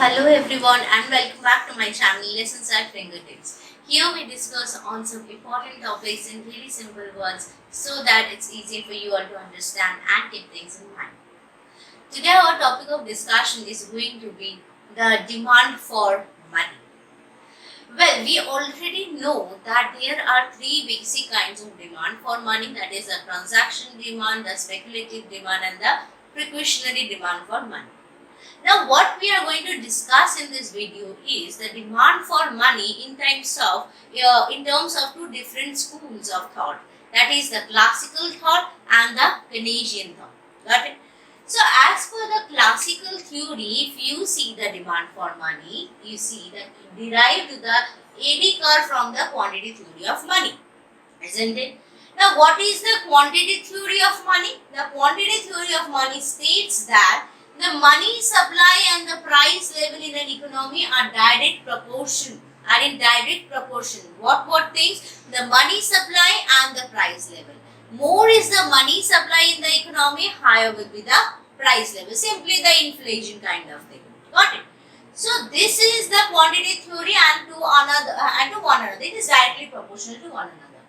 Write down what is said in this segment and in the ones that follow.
Hello everyone and welcome back to my channel Lessons at Fingertips. Here we discuss on some important topics in very simple words so that it's easy for you all to understand and keep things in mind. Today our topic of discussion is going to be the demand for money. Well, we already know that there are three basic kinds of demand for money, that is the transaction demand, the speculative demand and the precautionary demand for money. Now what we are going to discuss in this video is the demand for money in terms of two different schools of thought, that is the classical thought and the Keynesian thought. Got it? So as per the classical theory, if you see the demand for money, you see that derived the AD curve from the quantity theory of money, isn't it? Now what is the quantity theory of money? The quantity theory of money states that the money supply and the price level in an economy are in direct proportion. What things? The money supply and the price level. More is the money supply in the economy, higher will be the price level. Simply the inflation kind of thing. Got it? So this is the quantity theory and to one another. It is directly proportional to one another.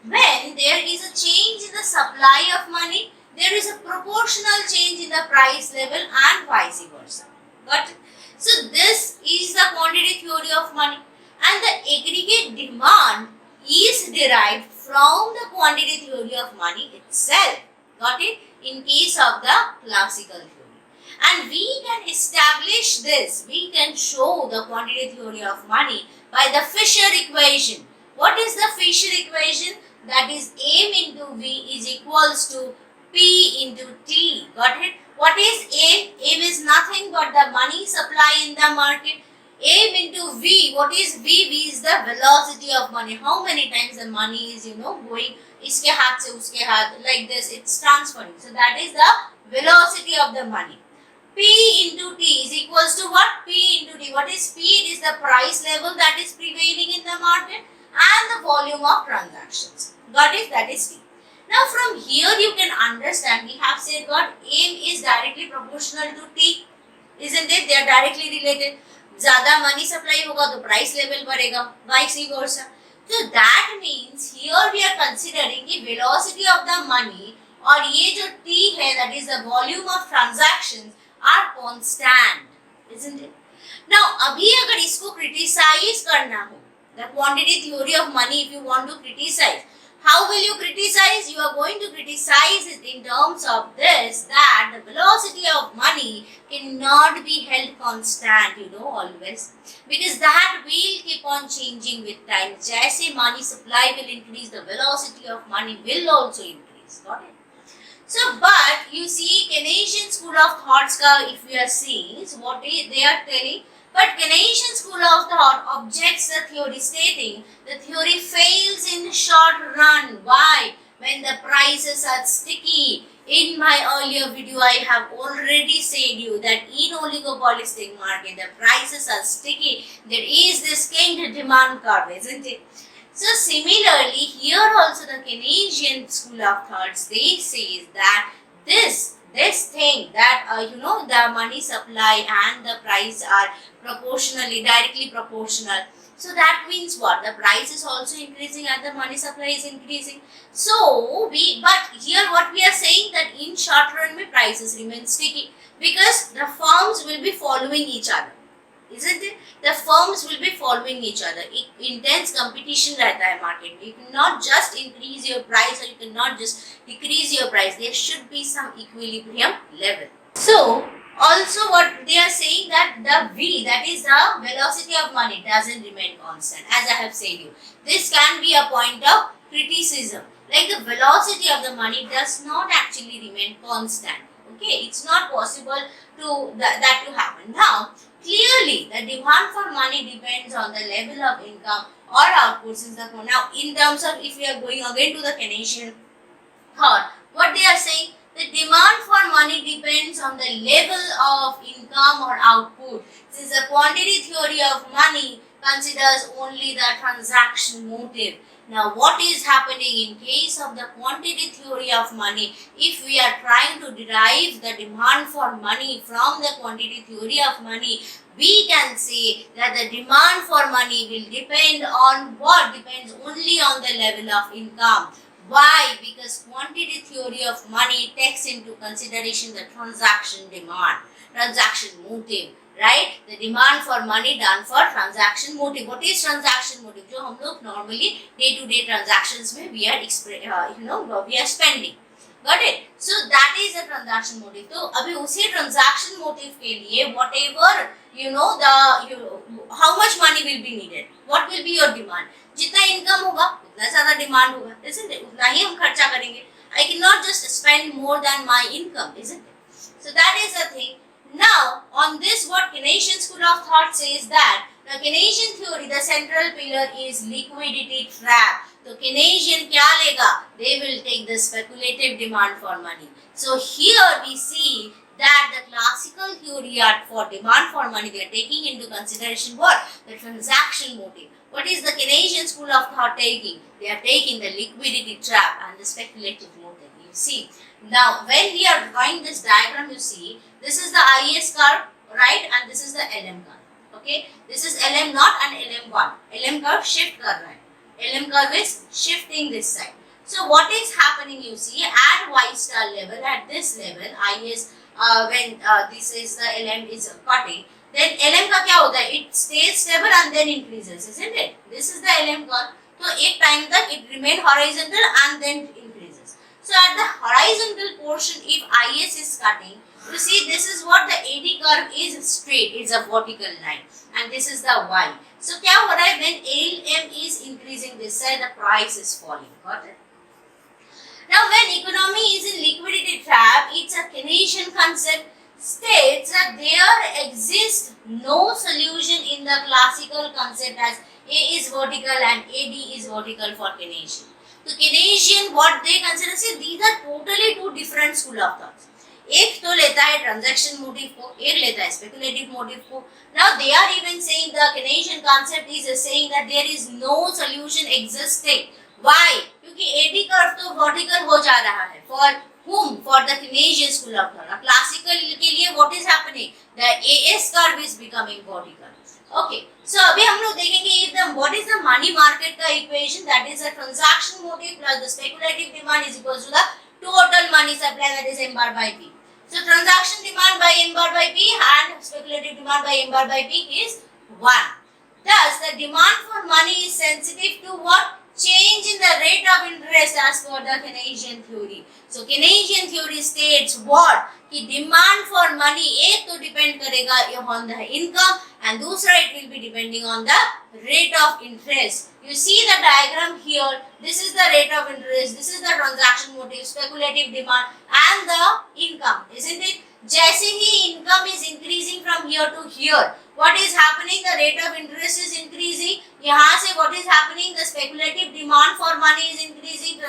When there is a change in the supply of money, there is a proportional change in the price level and vice versa. Got it? So this is the quantity theory of money, and the aggregate demand is derived from the quantity theory of money itself. Got it? In case of the classical theory. And we can establish this, we can show the quantity theory of money by the Fisher equation. What is the Fisher equation? That is M into V is equals to P into T. Got it? What is M? M is nothing but the money supply in the market. M into V. What is V? V is the velocity of money. How many times the money is, going iske haath se uske haath, like this, it's transferring. So that is the velocity of the money. P into T is equals to what? P into T. What is P? It is the price level that is prevailing in the market and the volume of transactions. Got it? That is T. Now from here you can understand, we have said what? M is directly proportional to T, isn't it? They are directly related. ज़्यादा money supply होगा तो price level बढ़ेगा, vice versa. So that means here we are considering the velocity of the money और ये जो T है, that is the volume of transactions, are constant, isn't it? Now अभी अगर इसको criticize करना हो, the quantity theory of money, if you want to criticize, how will you criticize? You are going to criticize it in terms of this, that the velocity of money cannot be held constant, always. Because that will keep on changing with time. Jaise money supply will increase, the velocity of money will also increase. Got it? So, but you see, Keynesian school of thoughts ka, if we are seeing, so what they are telling, but Keynesian school of thought objects the theory, stating the theory fails in the short run. Why? When the prices are sticky. In my earlier video, I have already said you that in oligopolistic market, the prices are sticky. There is this kinked demand curve, isn't it? So similarly, here also the Keynesian school of thoughts, they say that this thing that the money supply and the price are directly proportional. So that means what? The price is also increasing and the money supply is increasing. So but here what we are saying, that in short run में prices remain sticky because the firms will be following each other, isn't it? The firms will be following each other. Intense competition रहता है market में. You cannot just increase your price or you cannot just decrease your price. There should be some equilibrium level. So also what they are saying, that the V, that is the velocity of money, doesn't remain constant, as I have said you. This can be a point of criticism. Like the velocity of the money does not actually remain constant. Okay, it's not possible to that to happen. Now, clearly, the demand for money depends on the level of income or output. Now, in terms of, if we are going again to the Keynesian thought, what they are saying, the demand for money depends on the level of income or output. Since the quantity theory of money considers only the transaction motive, Now, what is happening in case of the quantity theory of money? If we are trying to derive the demand for money from the quantity theory of money, we can say that the demand for money will depend on what? Depends only on the level of income. Why? Because quantity theory of money takes into consideration the transaction demand, transaction motive, right? The demand for money done for transaction motive. What is transaction motive? जो हम लोग normally day-to-day transactions में we are we are spending. Got it? So that is a transaction motive. तो अभी उसी transaction motive के लिए whatever how much money will be needed? What will be your demand? जितना income होगा उतना ज़्यादा demand होगा, isn't it? उतना ही हम खर्चा करेंगे. I cannot just spend more than my income, isn't it? So that is the thing. Now, on this, what Keynesian school of thought says that the Keynesian theory, the central pillar is liquidity trap. So Keynesian क्या लेगा? They will take the speculative demand for money. So here we see that the classical theory for demand for money, they are taking into consideration what? The transaction motive. What is the Keynesian school of thought taking? They are taking the liquidity trap and the speculative motive. You see. Now, when we are drawing this diagram, you see, this is the IS curve, right? And this is the LM curve. Okay? This is LM naught and LM1. LM curve shift कर रहा है. LM curve is shifting this side. So, what is happening, you see, at Y star level, at this level, IS, when this is the LM is cutting, then LM का क्या होता है? It stays stable and then increases, isn't it? This is the LM curve. So, एक time तक it remain horizontal and then increases. So, at the horizontal portion, if IS is cutting, you see this is what the AD curve is straight, it's a vertical line, and this is the Y. So, क्या हो रहा है? When LM is increasing this side, the price is falling. Got it? Now, when economy is in liquidity trap, it's a Keynesian concept states that there exists no solution in the classical concept as A is vertical and AD is vertical for Keynesian. So Keynesian, what they consider, see, these are totally two different school of thoughts. एक तो लेता है transaction motive को, एक लेता है speculative motive को. Now they are even saying the Keynesian concept is saying that there is no solution existing. Why? क्योंकि AD curve तो vertical हो जा रहा है. For whom? For the Keynesian school of thought. Classical के लिए what is happening? The AS curve is becoming vertical. Okay. So अभी हम लोग देखेंगे if the what is the money market का equation, that is the transaction motive plus the speculative demand is equals to the total money supply, that is M bar by P. So transaction demand by M bar by P and speculative demand by M bar by P is 1. Thus the demand for money is sensitive to what? Change in the rate of interest as per the Keynesian theory. So Keynesian theory states what? कि demand for money एक तो depend करेगा on the income and दूसरा it will be depending on the rate of interest. You see the diagram here. This is the rate of interest. This is the transaction motive, speculative demand and the income, isn't it? जैसे ही income is increasing from here to here, what is happening? The rate of interest is increasing. यहाँ से what is happening? The speculative demand for money is increasing.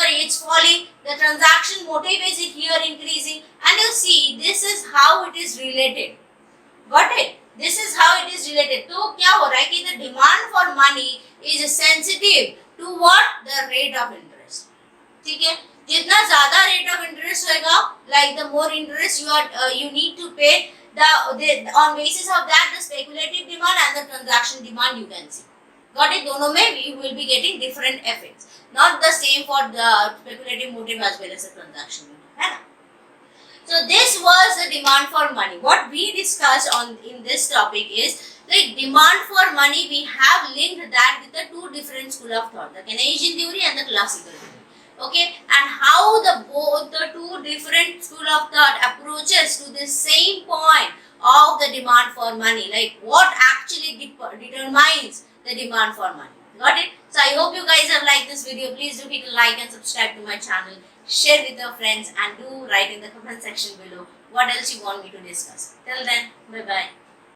It's falling. The transaction motive is here increasing. And you see, this is how it is related. Got it? This is how it is related. तो क्या हो रहा है कि the demand for money is sensitive to what? The rate of interest. ठीक है? जितना ज़्यादा rate of interest होएगा, like the more interest you need to pay, on basis of that the speculative demand and the transaction demand you can see. Got it? दोनों में you will be getting different effects. Not the same for the speculative motive as well as the transaction motive. है ना? So this was the demand for money. What we discussed in this topic is the demand for money. We have linked that with the two different school of thought, the Keynesian theory and the classical theory. Okay, and how both the two different school of thought approaches to the same point of the demand for money, like what actually determines the demand for money. Got it? So I hope you guys have liked this video. Please do hit like and subscribe to my channel. Share with your friends and do write in the comment section below what else you want me to discuss. Till then, bye bye.